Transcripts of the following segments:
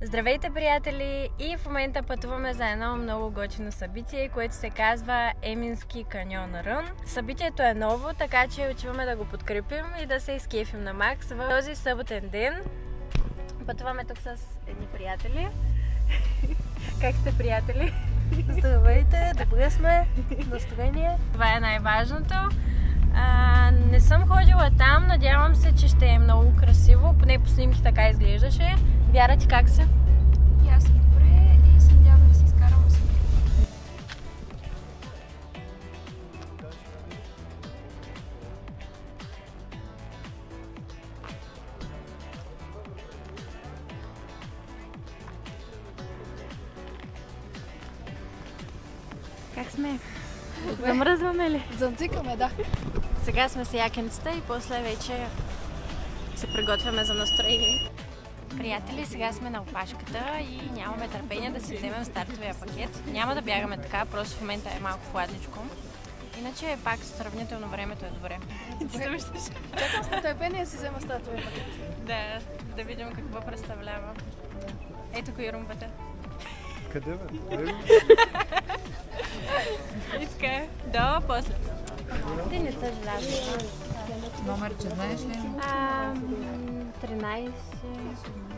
Здравейте, приятели! И в момента пътуваме за едно много готино събитие, което се казва Емински каньон рън. Събитието е ново, така че отиваме да го подкрепим и да се изкефим на макс в този съботен ден. Пътуваме тук с едни приятели. Как сте, приятели? Здравейте, добре сме, настроение. Това е най-важното. Не съм ходила там, надявам се, че ще е много красиво, поне по снимки така изглеждаше. Вяра, ти как си? И аз съм добре и се надявам да се изкарам с мен. Как сме? Замръзваме ли? Занцикаме, да. Сега сме с якенцата и после вече се приготвяме за настроение. Приятели, сега сме на опашката и нямаме търпение да си вземем стартовия пакет. Няма да бягаме така, просто в момента е малко хладничко. Иначе пак сравнително времето е добре. Чакам с нетърпение да си взема стартовия пакет. Да видим какво представлява. Ето го и румбата. Къде бе? И така е. Да, после. Ти не съжалявам. Номер, че знаеш ли? 13...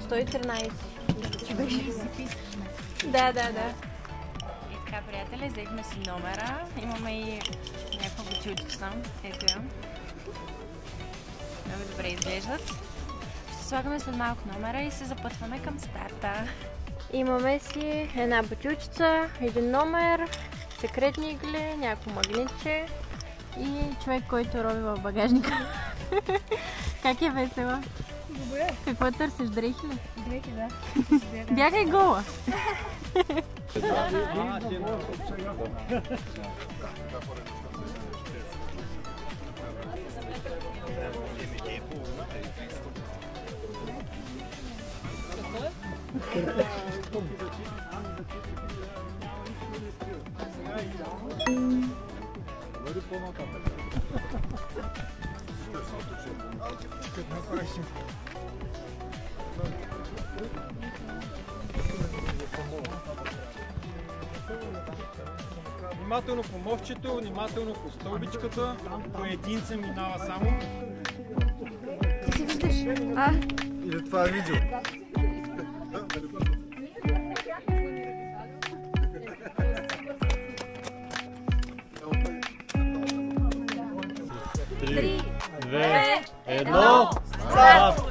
113. Че беше да си писаш. Да. И така, приятели, взехме си номера. Имаме и някаква бутилчица. Ето я. Много добре изглеждат. Ще слагаме след малко номера и се запътваме към старта. Имаме си една бутилчица, един номер, секретни игли, някакво магнитче и човек, който роби в багажника. Как е весело? Добре. Какво търсиш? Дрехи ли? Дрехи, да. Бягай гола! Внимателно по мовчето, внимателно по стълбичката, по един се минава само. Ти си виждаш? Или това е видео? Три, 2, 1, старт!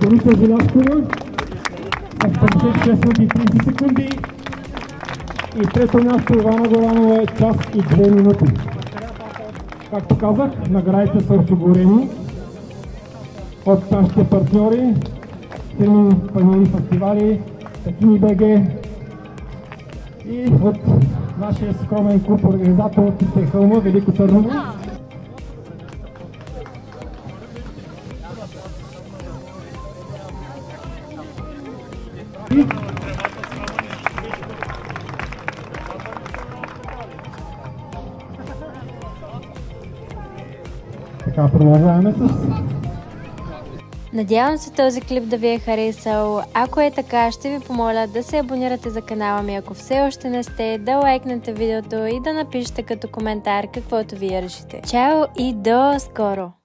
Деница Желязкова с 56 минути и 30 секунди. И трето място Ивана Голанова е час и 2 минути. Както казах, наградите са осигурени от нашите партньори, фирми Панини фестивали, Такини БГ и от нашия скромен клуб организатор от Трите хълма Велико Търново. Така, продължаваме с... Надявам се този клип да ви е харесал. Ако е така, ще ви помоля да се абонирате за канала ми, ако все още не сте, да лайкнете видеото и да напишете като коментар каквото вие решите. Чао и до скоро!